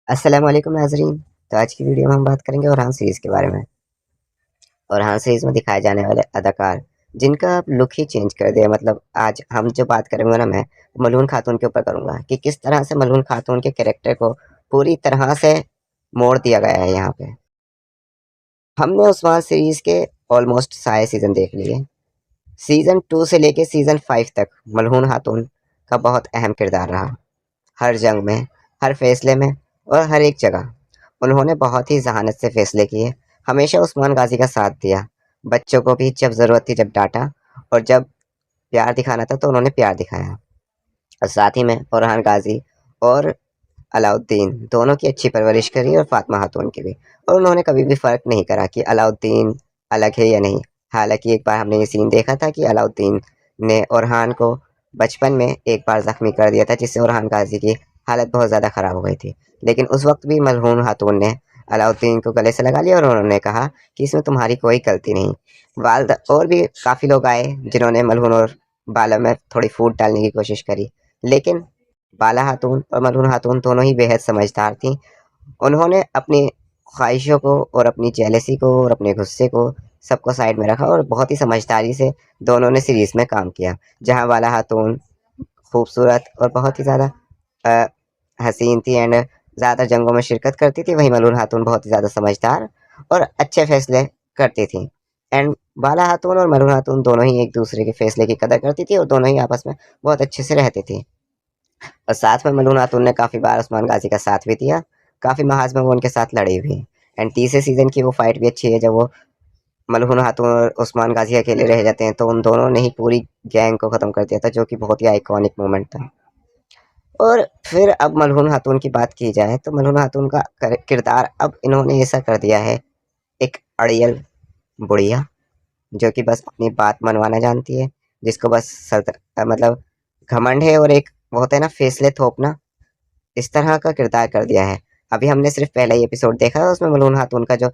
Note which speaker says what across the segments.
Speaker 1: अस्सलाम वालेकुम नाज़रीन। तो आज की वीडियो में हम बात करेंगे ओरहान सीरीज़ के बारे में। ओरहान सीरीज़ में दिखाए जाने वाले अदाकार जिनका लुक ही चेंज कर दिया। मतलब आज हम जो बात करेंगे ना, मैं मलहून खातून के ऊपर करूँगा कि किस तरह से मलहून खातून के कैरेक्टर को पूरी तरह से मोड़ दिया गया है यहाँ पे। हमने उस्मान सीरीज़ के ऑलमोस्ट सारे सीज़न देख लिए। सीज़न 2 से लेके सीज़न 5 तक मलहून खातून का बहुत अहम किरदार रहा। हर जंग में, हर फैसले में और हर एक जगह उन्होंने बहुत ही ज़हानत से फैसले किए। हमेशा उस्मान गाज़ी का साथ दिया। बच्चों को भी जब ज़रूरत थी जब डाँटा, और जब प्यार दिखाना था तो उन्होंने प्यार दिखाया। और साथ ही में फरहान गाज़ी और अलाउद्दीन दोनों की अच्छी परवरिश करी, और फ़ातिमा खातून की भी। और उन्होंने कभी भी फ़र्क नहीं करा कि अलाउद्दीन अलग है या नहीं। हालाँकि एक बार हमने ये सीन देखा था कि अलाउद्दीन ने ओरहान को बचपन में एक बार ज़ख्मी कर दिया था, जिससे ओरहान गाज़ी की हालत बहुत ज़्यादा ख़राब हो गई थी। लेकिन उस वक़्त भी मलहून खातून ने अलाउद्दीन को गले से लगा लिया और उन्होंने कहा कि इसमें तुम्हारी कोई गलती नहीं। वालदा और भी काफ़ी लोग आए जिन्होंने मलहून और बाला में थोड़ी फूट डालने की कोशिश करी, लेकिन बाला खातून और मलहून खातून दोनों ही बेहद समझदार थीं। उन्होंने अपनी ख्वाहिशों को और अपनी जेलसी को और अपने गुस्से को सबको साइड में रखा, और बहुत ही समझदारी से दोनों ने सीरीज़ में काम किया। जहाँ बाला खातून खूबसूरत और बहुत ही ज़्यादा अ, हसीन थी एंड ज़्यादा जंगों में शिरकत करती थी, वहीं मलून खातून बहुत ही ज़्यादा समझदार और अच्छे फैसले करती थी। एंड बाला खातून और मलून खातून दोनों ही एक दूसरे के फैसले की कदर करती थी, और दोनों ही आपस में बहुत अच्छे से रहती थी। और साथ में मलून खातून ने काफ़ी बार उस्मान गाजी का साथ भी दिया। काफ़ी महाज में वो उनके साथ लड़ी भी। एंड तीसरे सीज़न की वो फाइट भी अच्छी है, जब वो मलहून खातून और उस्मान गाजी अकेले रह जाते हैं, तो उन दोनों ने ही पूरी गैंग को ख़त्म कर दिया था, जो कि बहुत ही आइकॉनिक मोमेंट था। और फिर अब मलहून खातून की बात की जाए तो मलहून खातून का किरदार अब इन्होंने ऐसा कर दिया है, एक अड़ियल बुढ़िया जो कि बस अपनी बात मनवाना जानती है, जिसको बस मतलब घमंड है, और एक वो होता है ना फैसले थोपना, इस तरह का किरदार कर दिया है। अभी हमने सिर्फ पहला ही एपिसोड देखा है, उसमें मलहून खातून का जो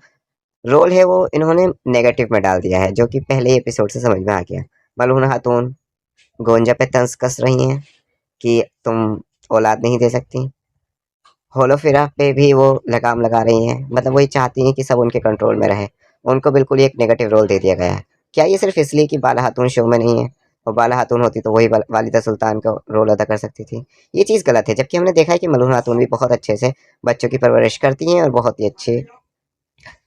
Speaker 1: रोल है वो इन्होंने नेगेटिव में डाल दिया है, जो कि पहले ही एपिसोड से समझ में आ गया। मलहून खातून गोंजा पे तंज कस रही हैं कि तुम औलाद नहीं दे सकती। होलोफिरा पे भी वो लगाम लगा रही हैं, मतलब वही चाहती हैं कि सब उनके कंट्रोल में रहे। उनको बिल्कुल ही एक नेगेटिव रोल दे दिया गया है। क्या ये सिर्फ इसलिए कि बाला खातून शो में नहीं है? और बाला खातून होती तो वही वालिदा सुल्तान का रोल अदा कर सकती थी। ये चीज़ गलत है, जबकि हमने देखा है कि मलहून खातून भी बहुत अच्छे से बच्चों की परवरिश करती हैं, और बहुत ही अच्छे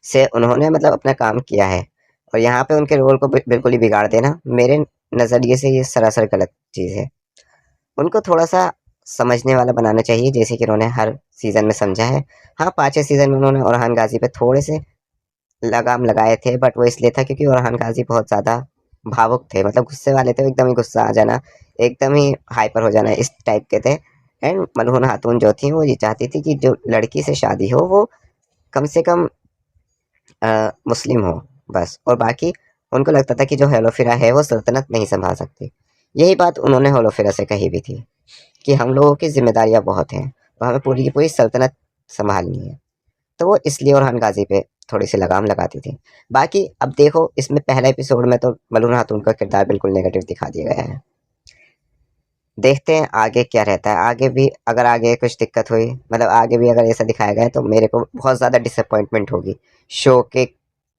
Speaker 1: से उन्होंने मतलब अपना काम किया है। और यहाँ पे उनके रोल को बिल्कुल ही बिगाड़ देना मेरे नज़रिए से ये सरासर गलत चीज़ है। उनको थोड़ा-सा समझने वाला बनाना चाहिए, जैसे कि उन्होंने हर सीज़न में समझा है। हाँ, 5वें सीज़न में उन्होंने ओरहान गाज़ी पे थोड़े से लगाम लगाए थे, बट वो इसलिए था क्योंकि ओरहान गाज़ी बहुत ज़्यादा भावुक थे, मतलब गुस्से वाले थे, एकदम ही गुस्सा आ जाना, एकदम ही हाइपर हो जाना, इस टाइप के थे। एंड मलहून खातून जो थी वो ये चाहती थी कि जो लड़की से शादी हो वो कम से कम मुस्लिम हो बस, और बाकी उनको लगता था कि जो हेलोफिरा है वो सल्तनत नहीं संभाल सकती। यही बात उन्होंने होलोफिरा से कही भी थी कि हम लोगों की जिम्मेदारियां बहुत हैं, तो हमें पूरी की पूरी सल्तनत संभालनी है। तो वो इसलिए ओरहान गाजी पे थोड़ी सी लगाम लगाती थी। बाकी अब देखो, इसमें पहला एपिसोड में तो मलून खातून का किरदार बिल्कुल नेगेटिव दिखा दिया गया है। देखते हैं आगे क्या रहता है। आगे भी अगर आगे कुछ दिक्कत हुई, मतलब आगे भी अगर ऐसा दिखाया गया, तो मेरे को बहुत ज़्यादा डिसअपॉइंटमेंट होगी शो के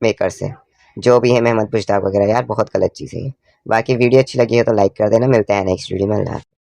Speaker 1: मेकर से, जो भी है मेहमद मुश्ताक वगैरह। यार बहुत गलत चीज़ है ये। बाकी वीडियो अच्छी लगी हो तो लाइक कर देना। मिलते हैं नेक्स्ट वीडियो में। अल्लाह।